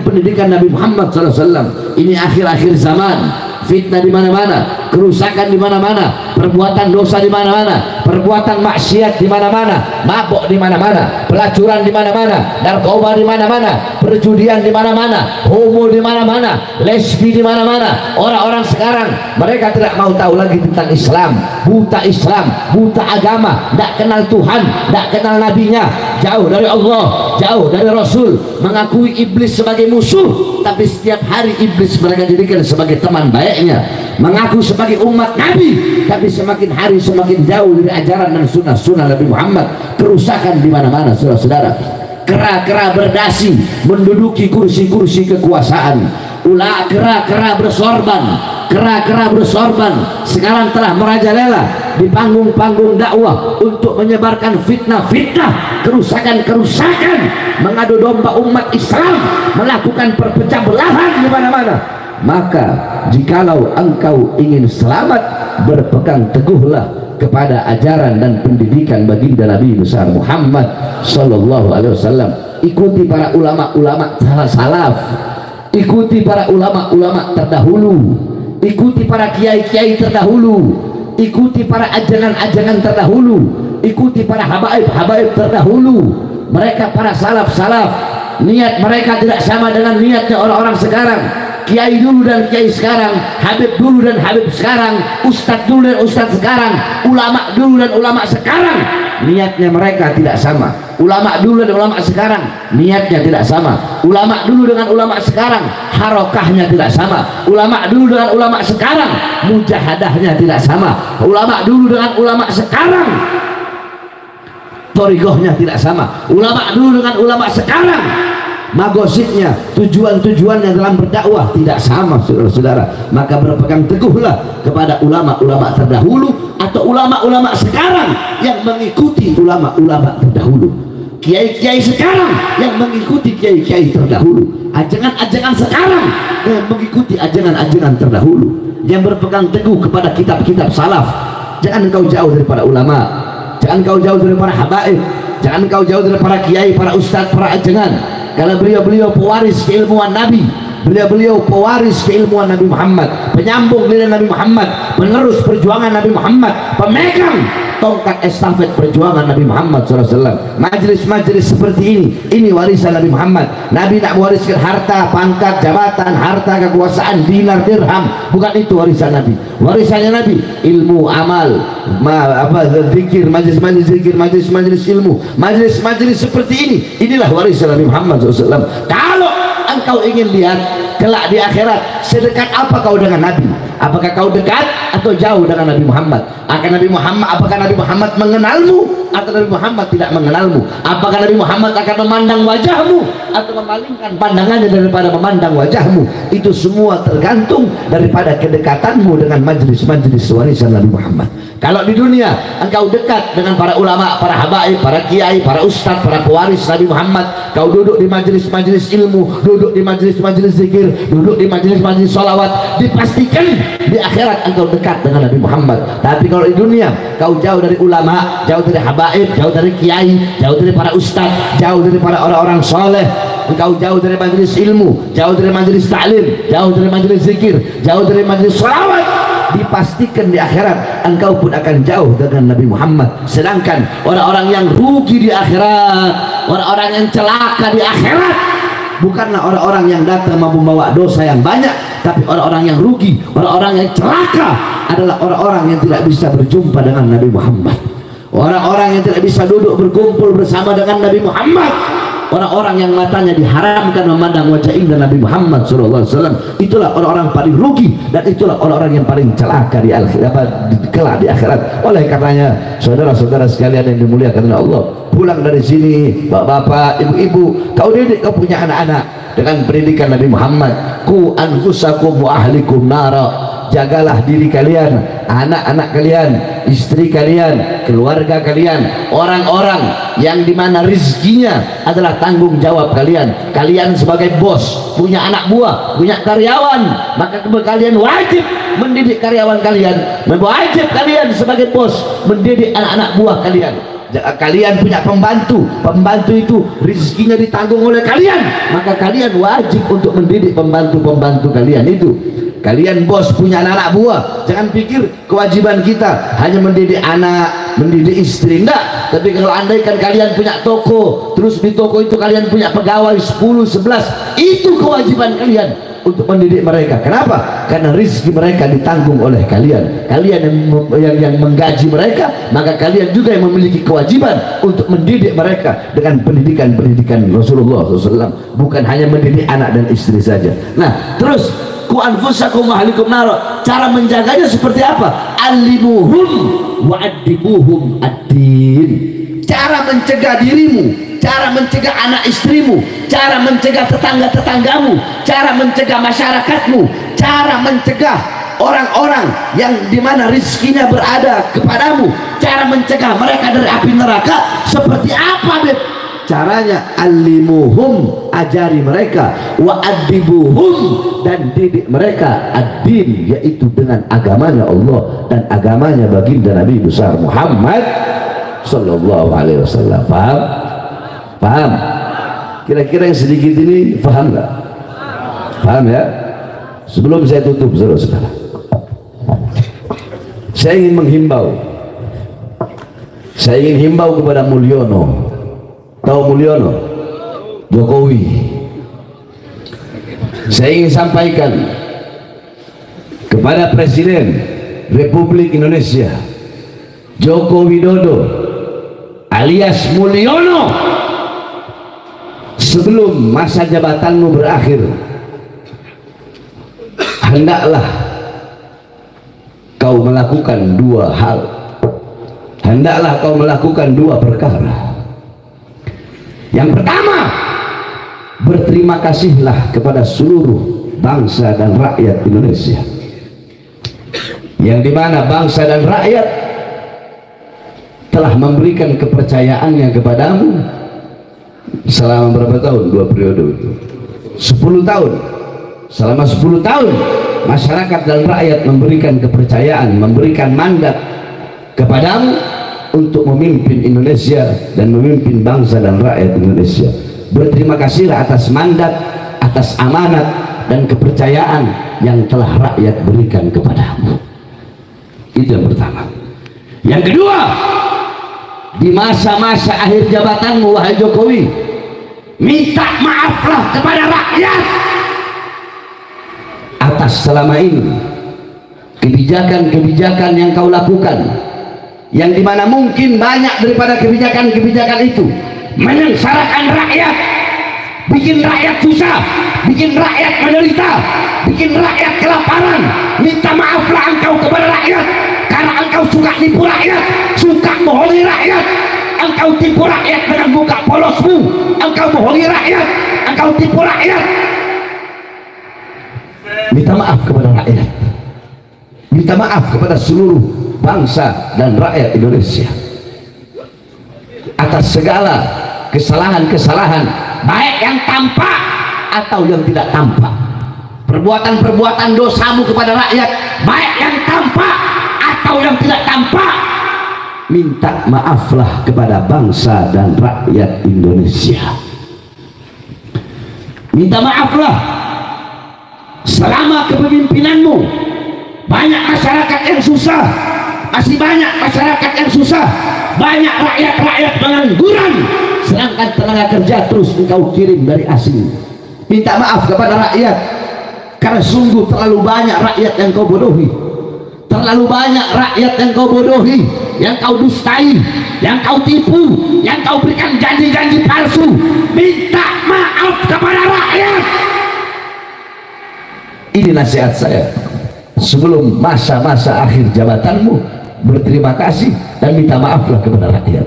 pendidikan Nabi Muhammad SAW. Ini akhir-akhir zaman, fitnah di mana-mana, kerusakan di mana-mana, perbuatan dosa di mana-mana, perbuatan maksiat di mana-mana, mabuk di mana-mana, pelacuran di mana-mana, narkoba di mana-mana, perjudian di mana-mana, homo di mana-mana, lesbi di mana-mana. Orang-orang sekarang mereka tidak mau tahu lagi tentang Islam, buta agama, tidak kenal Tuhan, tidak kenal nabinya, jauh dari Allah, jauh dari Rasul, mengakui iblis sebagai musuh, tapi setiap hari iblis mereka jadikan sebagai teman baiknya, mengaku sebagai umat Nabi, tapi semakin hari semakin jauh dari ajaran dan sunnah Nabi Muhammad. Kerusakan di mana-mana, saudara-saudara. Kera-kera berdasi menduduki kursi-kursi kekuasaan. Kera-kera bersorban sekarang telah merajalela di panggung-panggung dakwah untuk menyebarkan fitnah-fitnah, kerusakan-kerusakan, mengadu domba umat Islam, melakukan perpecah belahan di mana-mana. Maka jikalau engkau ingin selamat, berpegang teguhlah kepada ajaran dan pendidikan baginda Nabi besar Muhammad SAW. Ikuti para ulama-ulama salaf, ikuti para ulama-ulama terdahulu, ikuti para kiai-kiai terdahulu, ikuti para ajangan-ajangan terdahulu, ikuti para habaib-habaib terdahulu. Mereka para salaf-salaf, niat mereka tidak sama dengan niatnya orang-orang sekarang. kiai dulu dan kiai sekarang, habib dulu dan habib sekarang, ustadz dulu dan ustadz sekarang, ulama dulu dan ulama sekarang, niatnya mereka tidak sama. Ulama dulu dan ulama sekarang niatnya tidak sama. Ulama dulu dengan ulama sekarang harokahnya tidak sama. Ulama dulu dengan ulama sekarang mujahadahnya tidak sama. Ulama dulu dengan ulama sekarang torigohnya tidak sama. Ulama dulu dengan ulama sekarang magosidnya, tujuan-tujuannya dalam berdakwah tidak sama, saudara-saudara. Maka berpegang teguhlah kepada ulama-ulama terdahulu atau ulama-ulama sekarang yang mengikuti ulama-ulama terdahulu, kiai-kiai sekarang yang mengikuti kiai-kiai terdahulu, ajangan-ajangan sekarang yang mengikuti ajangan-ajangan terdahulu, yang berpegang teguh kepada kitab-kitab salaf. Jangan engkau jauh daripada ulama, jangan kau jauh dari para habaib, jangan kau jauh dari para kiai, para ustadz, para ajangan. Kalau beliau pewaris keilmuan Nabi, beliau pewaris keilmuan Nabi Muhammad, penyambung lidah Nabi Muhammad, penerus perjuangan Nabi Muhammad, pemegang tongkat estafet perjuangan Nabi Muhammad SAW. Majelis-majelis seperti ini warisan Nabi Muhammad. Nabi tak mewariskan harta, pangkat, jabatan, harta, kekuasaan, dinar, dirham. Bukan itu warisan Nabi. Warisannya Nabi ilmu, amal, zikir, majelis-majelis zikir, majelis-majelis ilmu, majelis-majelis seperti ini. Inilah warisan Nabi Muhammad SAW. Kalau engkau ingin lihat kelak di akhirat sedekat apa kau dengan Nabi, apakah kau dekat atau jauh dengan Nabi Muhammad? Apakah Nabi Muhammad mengenalmu atau Nabi Muhammad tidak mengenalmu? Apakah Nabi Muhammad akan memandang wajahmu atau memalingkan pandangannya daripada memandang wajahmu? Itu semua tergantung daripada kedekatanmu dengan majelis-majelis warisan Nabi Muhammad. Kalau di dunia engkau dekat dengan para ulama, para habaib, para kiai, para ustadz, para pewaris Nabi Muhammad, kau duduk di majelis-majelis ilmu, duduk di majelis-majelis zikir, duduk di majelis-majelis sholawat, dipastikan di akhirat engkau dekat dengan Nabi Muhammad. Tapi kalau di dunia kau jauh dari ulama, jauh dari habaib, jauh dari kiai, jauh dari para ustadz, jauh dari para orang-orang soleh, engkau jauh dari majelis ilmu, jauh dari majelis ta'lim, jauh dari majelis zikir, jauh dari majelis sholawat, dipastikan di akhirat engkau pun akan jauh dengan Nabi Muhammad. Sedangkan orang-orang yang rugi di akhirat, orang-orang yang celaka di akhirat, bukanlah orang-orang yang datang membawa dosa yang banyak, tapi orang-orang yang rugi, orang-orang yang celaka adalah orang-orang yang tidak bisa berjumpa dengan Nabi Muhammad, orang-orang yang tidak bisa duduk berkumpul bersama dengan Nabi Muhammad, orang-orang yang matanya diharamkan memandang wajah indah Nabi Muhammad SAW. Itulah orang-orang paling rugi dan itulah orang-orang yang paling celaka di kelak di akhirat. Oleh karenanya saudara-saudara sekalian yang dimuliakan oleh Allah, pulang dari sini bapak-bapak, ibu-ibu, kau didik kau punya anak-anak dengan pendidikan Nabi Muhammad. Ku anfusakum wa ahlikum nara. Jagalah diri kalian, anak-anak kalian, istri kalian, keluarga kalian, orang-orang yang dimana rezekinya adalah tanggung jawab kalian. Kalian sebagai bos punya anak buah, punya karyawan, maka kalian wajib mendidik karyawan kalian, wajib kalian sebagai bos mendidik anak-anak buah kalian. Kalian punya pembantu, pembantu itu rezekinya ditanggung oleh kalian, maka kalian wajib untuk mendidik pembantu-pembantu kalian itu. Kalian bos punya anak-anak buah, jangan pikir kewajiban kita hanya mendidik anak, mendidik istri, enggak. Tapi kalau andaikan kalian punya toko, terus di toko itu kalian punya pegawai 10, 11, itu kewajiban kalian untuk mendidik mereka. Kenapa? Karena rezeki mereka ditanggung oleh kalian. Kalian yang menggaji mereka, maka kalian juga yang memiliki kewajiban untuk mendidik mereka dengan pendidikan-pendidikan Rasulullah SAW. Bukan hanya mendidik anak dan istri saja. Nah, terus ku anfusakum wa ahlikum nar. Cara menjaganya seperti apa? Alimuhum wa addibuhum ad-din. Cara mencegah dirimu, cara mencegah anak istrimu, cara mencegah tetangga-tetanggamu, cara mencegah masyarakatmu, cara mencegah orang-orang yang dimana rizkinya berada kepadamu, cara mencegah mereka dari api neraka. Seperti apa, Beb? Caranya alimuhum, ajari mereka, wa adibuhum, dan didik mereka ad-din, yaitu dengan agamanya Allah dan agamanya baginda Nabi besar Muhammad sallallahu alaihi wasallam. Paham? Paham? Kira-kira yang sedikit ini paham nggak? Paham ya? Sebelum saya tutup, saudara-saudara, saya ingin menghimbau, saya ingin himbau kepada Mulyono. Tahu Mulyono? Jokowi. Saya ingin sampaikan kepada Presiden Republik Indonesia Joko Widodo alias Mulyono, sebelum masa jabatanmu berakhir, hendaklah kau melakukan dua hal. Hendaklah kau melakukan dua perkara. Yang pertama, berterima kasihlah kepada seluruh bangsa dan rakyat Indonesia, yang dimana bangsa dan rakyat telah memberikan kepercayaannya kepadamu selama berapa tahun? 2 periode itu 10 tahun. Selama 10 tahun masyarakat dan rakyat memberikan kepercayaan, memberikan mandat kepadamu untuk memimpin Indonesia dan memimpin bangsa dan rakyat Indonesia. Berterima kasihlah atas mandat, atas amanat dan kepercayaan yang telah rakyat berikan kepadamu. Itu yang pertama. Yang kedua, di masa-masa akhir jabatanmu wahai Jokowi, minta maaflah kepada rakyat atas selama ini kebijakan-kebijakan yang kau lakukan, yang dimana mungkin banyak daripada kebijakan-kebijakan itu menyengsarakan rakyat, bikin rakyat susah, bikin rakyat menderita, bikin rakyat kelaparan. Minta maaflah engkau kepada rakyat, karena engkau suka tipu rakyat, suka bohongi rakyat. Engkau tipu rakyat dengan buka polosmu, engkau bohongi rakyat, engkau tipu rakyat. Minta maaf kepada rakyat, minta maaf kepada seluruh bangsa dan rakyat Indonesia atas segala kesalahan-kesalahan, baik yang tampak atau yang tidak tampak. Perbuatan-perbuatan dosamu kepada rakyat, baik yang tampak atau yang tidak tampak, minta maaflah kepada bangsa dan rakyat Indonesia. Minta maaflah. Selama kepemimpinanmu banyak masyarakat yang susah, masih banyak masyarakat yang susah, banyak rakyat-rakyat pengangguran, sedangkan tenaga kerja terus engkau kirim dari asing. Minta maaf kepada rakyat, karena sungguh terlalu banyak rakyat yang kau bodohi, terlalu banyak rakyat yang kau bodohi, yang kau dustai, yang kau tipu, yang kau berikan janji-janji palsu. Minta maaf kepada rakyat. Ini nasihat saya sebelum masa-masa akhir jabatanmu. Berterima kasih dan minta maaflah kepada rakyat.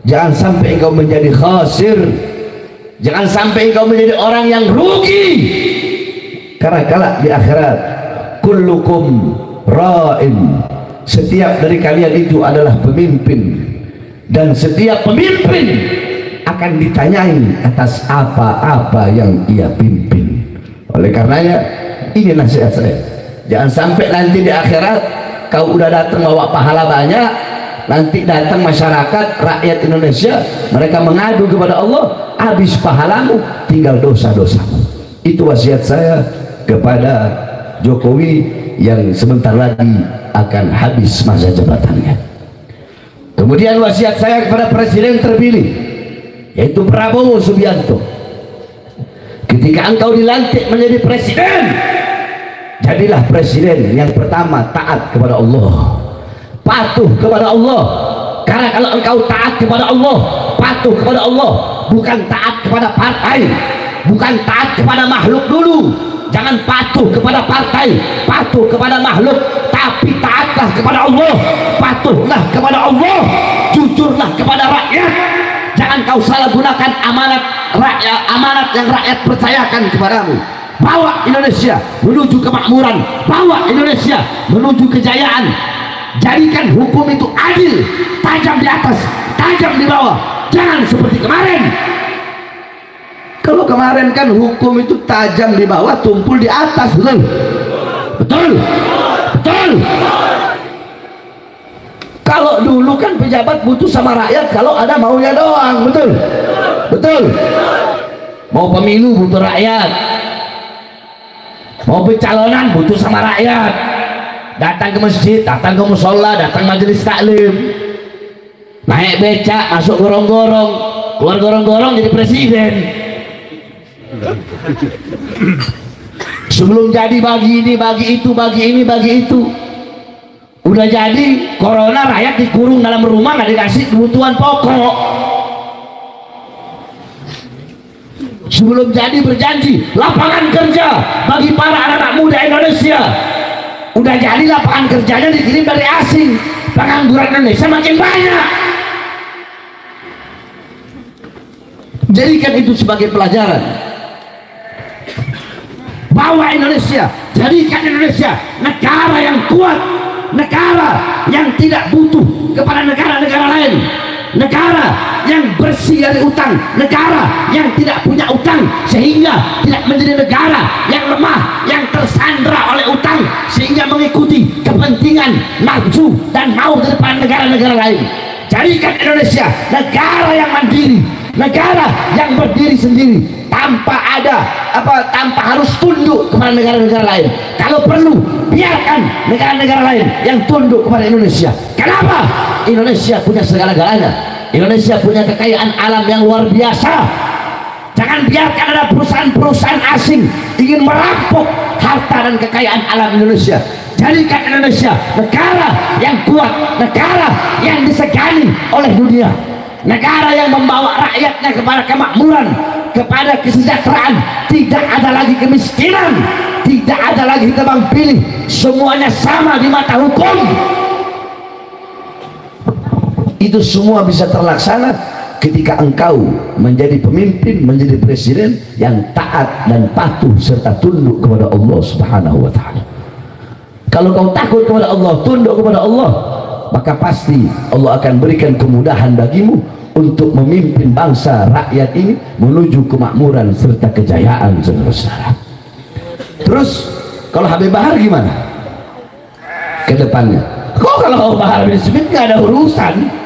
Jangan sampai engkau menjadi khasir, jangan sampai engkau menjadi orang yang rugi, karena kelak di akhirat kullukum ra'in, setiap dari kalian itu adalah pemimpin, dan setiap pemimpin akan ditanyai atas apa-apa yang ia pimpin. Oleh karenanya, ini nasihat saya. Jangan sampai nanti di akhirat kau udah datang bawa pahala banyak, nanti datang masyarakat rakyat Indonesia, mereka mengadu kepada Allah, habis pahalamu, tinggal dosa-dosamu. Itu wasiat saya kepada Jokowi yang sebentar lagi akan habis masa jabatannya. Kemudian wasiat saya kepada Presiden terpilih, yaitu Prabowo Subianto. Ketika engkau dilantik menjadi presiden, jadilah presiden yang pertama taat kepada Allah, patuh kepada Allah. Karena kalau engkau taat kepada Allah, patuh kepada Allah, bukan taat kepada partai, bukan taat kepada makhluk dulu. Jangan patuh kepada partai, patuh kepada makhluk, tapi taatlah kepada Allah, patuhlah kepada Allah, jujurlah kepada rakyat. Jangan kau salah gunakan amanat rakyat, amanat yang rakyat percayakan kepadamu. Bawa Indonesia menuju kemakmuran, bawa Indonesia menuju kejayaan. Jadikan hukum itu adil, tajam di atas, tajam di bawah. Jangan seperti kemarin. Kalau kemarin kan hukum itu tajam di bawah, tumpul di atas, betul? Betul? Betul? Kalau dulu kan pejabat butuh sama rakyat kalau ada maunya doang, betul? Betul? Mau pemilu butuh rakyat, mau pencalonan butuh sama rakyat. Datang ke masjid, datang ke musola, datang majelis taklim, naik becak, masuk gorong-gorong, keluar gorong-gorong jadi presiden. Sebelum jadi bagi ini, bagi itu, bagi ini, bagi itu. Udah jadi corona, rakyat dikurung dalam rumah, nggak dikasih kebutuhan pokok. Sebelum jadi berjanji lapangan kerja bagi para anak-anak muda Indonesia. Udah jadi lapangan kerjanya dikirim dari asing. Pengangguran Indonesia makin banyak. Jadikan itu sebagai pelajaran. Bawa Indonesia, jadikan Indonesia negara yang kuat, negara yang tidak butuh kepada negara-negara lain, negara yang bersih dari utang, negara yang tidak punya utang sehingga tidak menjadi negara yang lemah, yang tersandra oleh utang sehingga mengikuti kepentingan nafsu dan mau daripada negara-negara lain. Jadikan Indonesia negara yang mandiri, negara yang berdiri sendiri tanpa harus tunduk kepada negara-negara lain. Kalau perlu biarkan negara-negara lain yang tunduk kepada Indonesia. Kenapa? Indonesia punya segala-galanya. Indonesia punya kekayaan alam yang luar biasa. Jangan biarkan ada perusahaan-perusahaan asing ingin merampok harta dan kekayaan alam Indonesia. Jadikan Indonesia negara yang kuat, negara yang disegani oleh dunia, negara yang membawa rakyatnya kepada kemakmuran, kepada kesejahteraan. Tidak ada lagi kemiskinan, tidak ada lagi tebang pilih, semuanya sama di mata hukum. Itu semua bisa terlaksana ketika engkau menjadi pemimpin, menjadi presiden yang taat dan patuh serta tunduk kepada Allah Subhanahu wa Ta'ala. Kalau kau takut kepada Allah, tunduk kepada Allah, maka pasti Allah akan berikan kemudahan bagimu untuk memimpin bangsa rakyat ini menuju kemakmuran serta kejayaan, saudara-saudara. Terus kalau Habib Bahar gimana ke depannya? Kok kalau Bahar bin Smith gak ada urusan?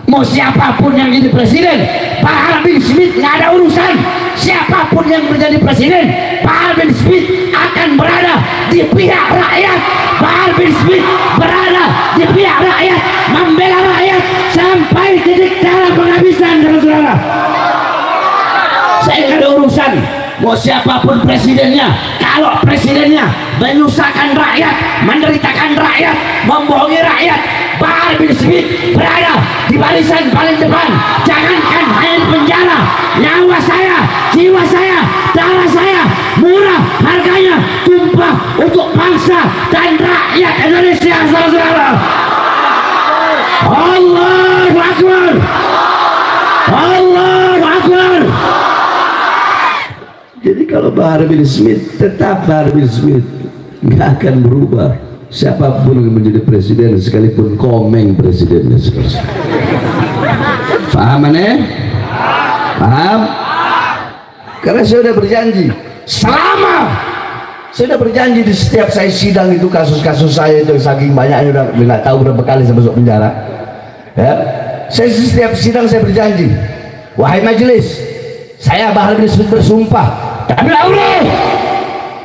Mau siapapun yang jadi presiden, Bahar bin Smith nggak ada urusan. Siapapun yang menjadi presiden, Bahar bin Smith akan berada di pihak rakyat. Bahar bin Smith berada di pihak rakyat, membela rakyat sampai titik darah penghabisan, saudara-saudara. Saya nggak ada urusan mau siapapun presidennya. Kalau presidennya menyusahkan rakyat, menderitakan rakyat, membohongi rakyat, Bahar bin Smith berada di barisan paling depan. Jangankan hanya di penjara, nyawa saya, jiwa saya, darah saya murah harganya, tumpah untuk bangsa dan rakyat Indonesia, saudara-saudara. Allahu Akbar, Allahu Akbar. Jadi kalau Bahar bin Smith tetap Bahar bin Smith, nggak akan berubah. Siapapun yang menjadi presiden, sekalipun Komeng presidennya. Paham aneh? Paham? Karena saya sudah berjanji, selama saya sudah berjanji di setiap saya sidang itu, kasus-kasus saya itu saking banyaknya, udah nggak tahu berapa kali saya masuk penjara. Ya, saya setiap sidang saya berjanji, wahai majelis, saya Bahar bin Smith bersumpah demi Allah.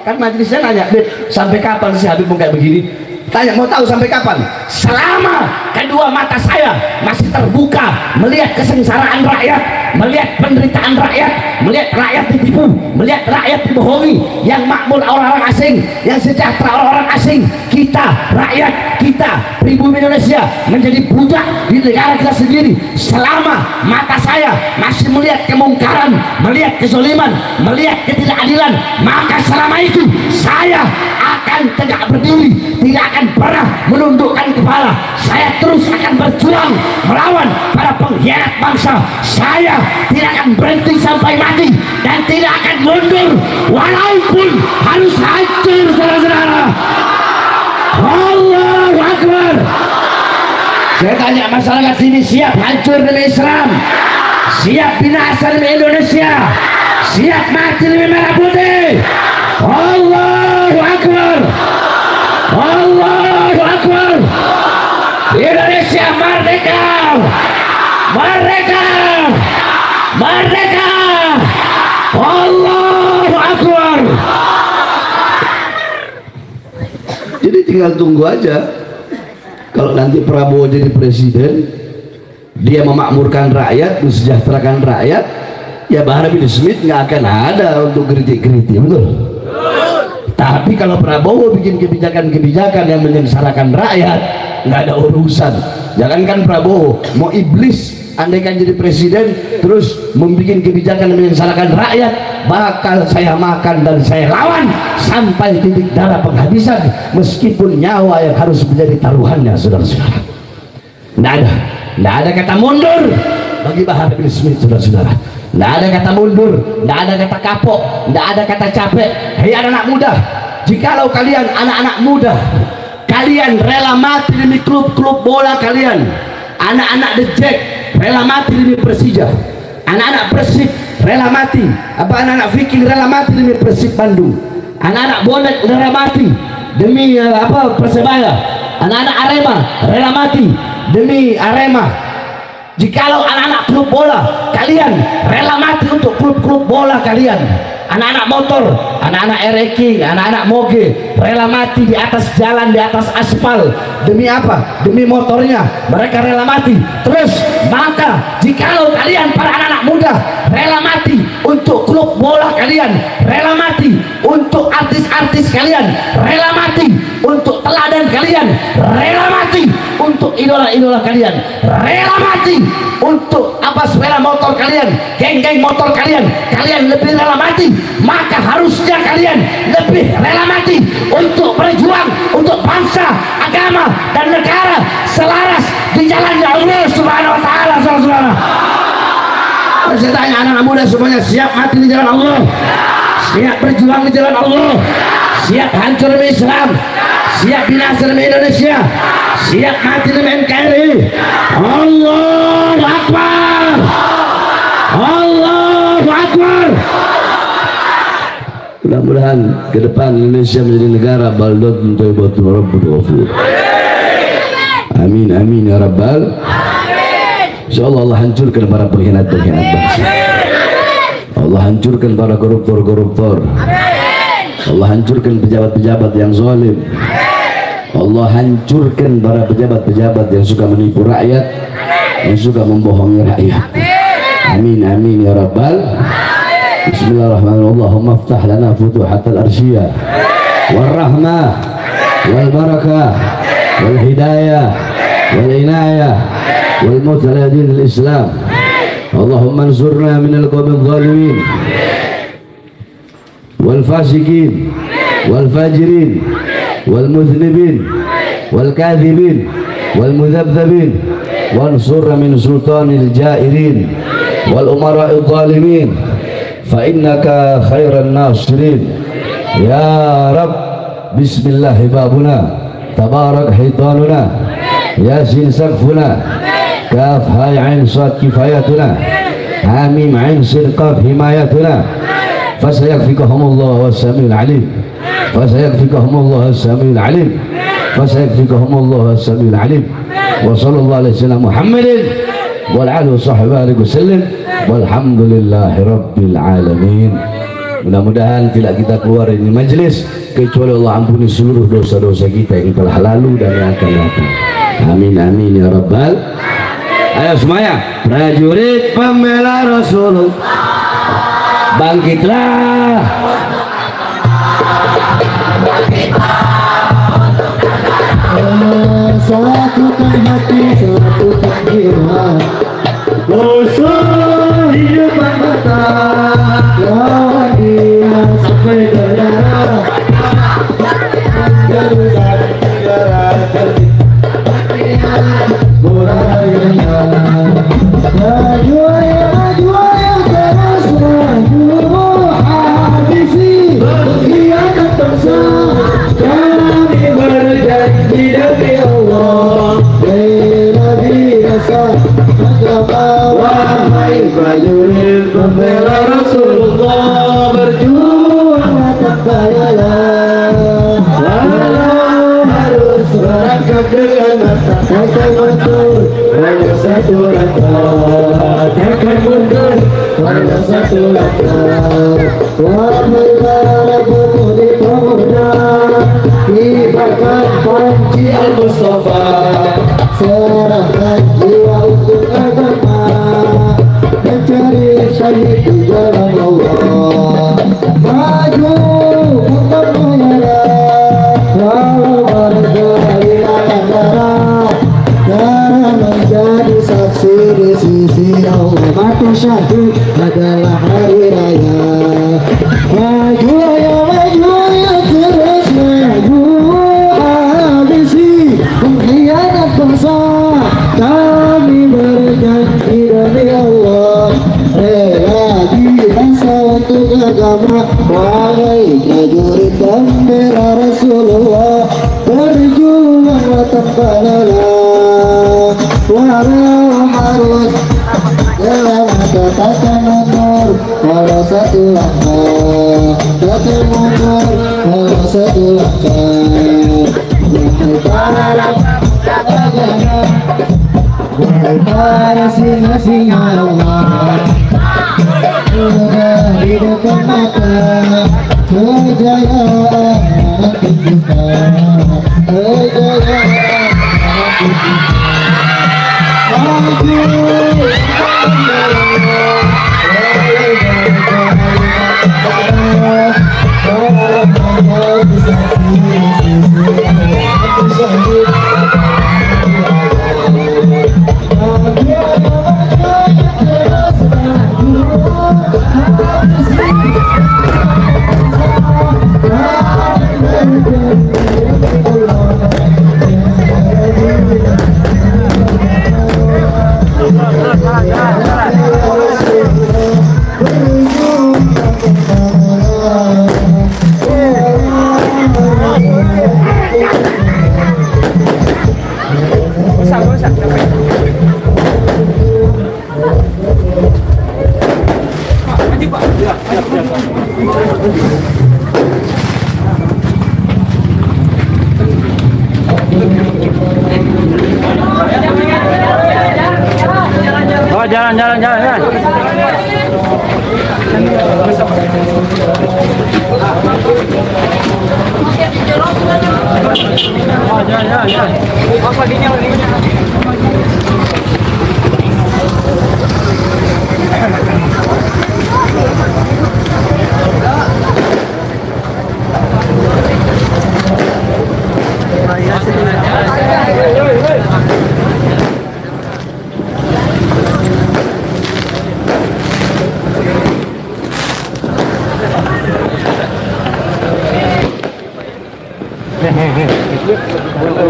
Kan majelisnya nanya, sampai kapan sih Habib kayak begini? Tanya, mau tahu sampai kapan? Selama kedua mata saya masih terbuka melihat kesengsaraan rakyat, melihat penderitaan rakyat, melihat rakyat ditipu, melihat rakyat dibohongi, yang makmur orang-orang asing, yang sejahtera orang-orang asing. Kita, rakyat kita, pribumi Indonesia menjadi budak di negara kita sendiri. Selama mata saya masih melihat kemungkaran, melihat kezaliman, melihat ketidakadilan, maka selama itu saya akan tegak berdiri, tidak akan pernah menundukkan kepala. Saya terus akan berjuang melawan para pengkhianat bangsa. Saya tidak akan berhenti sampai mati dan tidak akan mundur walaupun harus hancur, saudara-saudara. Allahu Akbar. Saya tanya masyarakat sini, siap hancur demi Islam, siap binasa demi Indonesia, siap mati demi merah putih? Allahu Akbar, Allahu Akbar. Indonesia merdeka, merdeka, merdeka. Allahu Akbar. Jadi tinggal tunggu aja. Kalau nanti Prabowo jadi presiden, dia memakmurkan rakyat, mensejahterakan rakyat, ya Bahar bin Smith nggak akan ada untuk kritik-kritik, betul? Tapi kalau Prabowo bikin kebijakan-kebijakan yang menyengsarakan rakyat, nggak ada urusan. Jangankan Prabowo, mau iblis andaikan jadi presiden terus membuat kebijakan yang menyengsarakan rakyat, bakal saya makan dan saya lawan sampai titik darah penghabisan, meskipun nyawa yang harus menjadi taruhannya, saudara-saudara. Nggak ada kata mundur bagi Bahar bin Smith, saudara-saudara. Nggak ada kata mundur, nggak ada kata kapok, nggak ada kata capek. Hei anak-anak muda, jikalau kalian anak-anak muda, kalian rela mati demi klub-klub bola kalian, anak-anak The Jack rela mati demi Persija, anak-anak Persib rela mati, anak-anak Viking rela mati demi Persib Bandung, anak-anak Bonek rela mati demi Persebaya, anak-anak Arema rela mati demi Arema. Jikalau anak-anak klub bola kalian rela mati untuk klub-klub bola kalian, anak-anak motor, anak-anak RX, anak-anak moge rela mati di atas jalan, di atas aspal, demi apa? Demi motornya mereka rela mati. Terus maka jikalau kalian para anak-anak muda rela mati untuk klub bola kalian, rela mati untuk artis-artis kalian, rela mati untuk teladan kalian, rela mati untuk idola-idola kalian, rela mati untuk sepeda motor kalian, geng-geng motor kalian, kalian lebih rela mati, maka harusnya kalian lebih rela mati untuk berjuang untuk bangsa, agama, dan negara selaras di jalannya Allah Subhanahu wa Ta'ala. Saudara-saudara, saya tanya anak-anak muda semuanya, siap mati di jalan Allah, siap berjuang di jalan Allah, siap hancur demi Islam, siap binasa demi Indonesia, siap mati demi NKRI? Allahu Akbar, Allahu Akbar. Mudah-mudahan ke depan Indonesia menjadi negara baldatun thayyibatun rabbun ghafur. Amin amin ya rabbal. Insyaallah Allah hancurkan para pengkhianat-pengkhianat bangsa. Allah hancurkan para koruptor-koruptor. Allah hancurkan pejabat-pejabat yang zalim. Allah hancurkan para pejabat-pejabat yang suka menipu rakyat, yang suka membohongi rakyat. Amin amin ya rabbal. Bismillahirrahmanirrahim. Allahumma aftah lana futuhatal arsyiyah wal rahmah wal barakah wal hidayah wal inayah wal mutaladin al Islam. Allahumma ansurna minal qawmil zalimin wal fasikin wal fajirin wal mudhnibin wal kadhibin wal mudhabdhabin wansurna min sultanil jairin wal umara'il zalimin fa innaka khairan nasirin ya Rabb. Bismillah babuna, tabarak hitanuna, yasin saqfuna, kaf hai ain sad kifayatuna, hamim ain sin qaf himayatuna. Fasayakfikahumullah was-sami'ul alim, fasayakfikahumullah was-sami'ul alim, fasayakfikahumullah was-sami'ul alim. Wa sallallahu alaihi wasallam Muhammadin wal alihi washabbihi wasallam walhamdulillahi rabbil alamin. Mudah-mudahan tidak kita keluar dari majelis kecuali Allah ampuni seluruh dosa-dosa kita yang telah lalu dan yang akan datang. Amin amin ya rabbal. Ayo semuanya, prajurit pembela Rasulullah, bangkitlah. Satukan hati, satukan jiwa, musuh hidup mata, lawan dia sampai darah. Garuda negara murahnya, maju ya terus maju habisi pengkhianat bangsa. Kami berjanji demi Allah bela binasa agama. Wahai prajurit pembela Rasulullah, berjuang tanpa lelah, walau harus merangkak dengan mata. Takkan mundur hanya satu langkah, takkan mundur hanya satu langkah. Wahai para pemuda pemuda, kibarkan panji Al-Mustafa, serahkan jiwa untuk agama, mencari syahid di jalan Allah. Maju untuk saksi di sisi Allah. Mati syahid adalah hari raya. Maju ya maju ya terus maju, habisi pengkhianat bangsa. Kami berjanji demi Allah, rela binasa untuk agama. Wahai prajurit bendera Rasulullah, berjuanglah tanpa lelah. Walau harus dalam katakan mundur walau satu langkah, kata mundur walau satu langkah. Wahai para singa-singa Allah, sudah di depan mata kejayaan nanti kita, kejayaan nanti kita.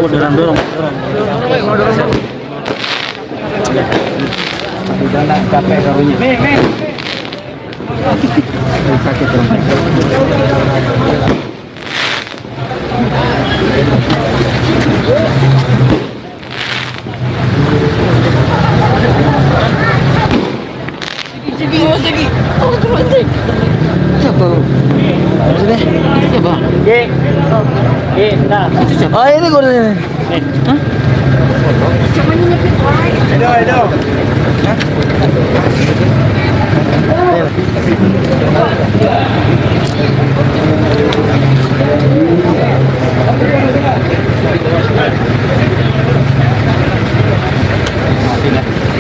Jalan. Dorong. Jangan capek karunya. Sakit dong. Segi. Oh, terus. Siapa? Sudah. Siapa? Nah. Oh, ini gue ini. Hah? Edo.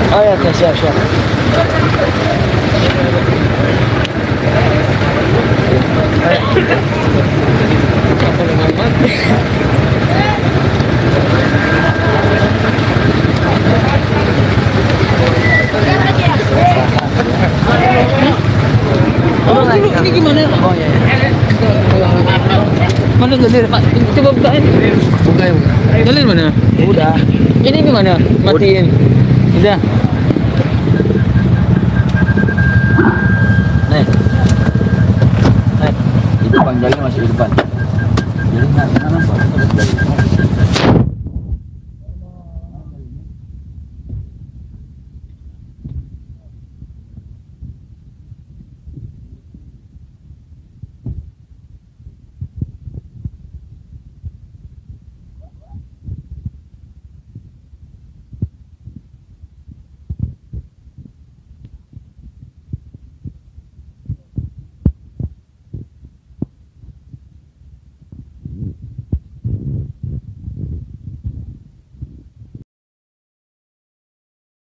Oh ya, oke, siap. Ini gimana? Oh ya. Mana galir Pak? Coba bukain. Buka. Galir mana? Udah. Ini gimana? Matiin. Udah. Nih. Itu Bang Jali masih di depan. Jadi nggak nampak.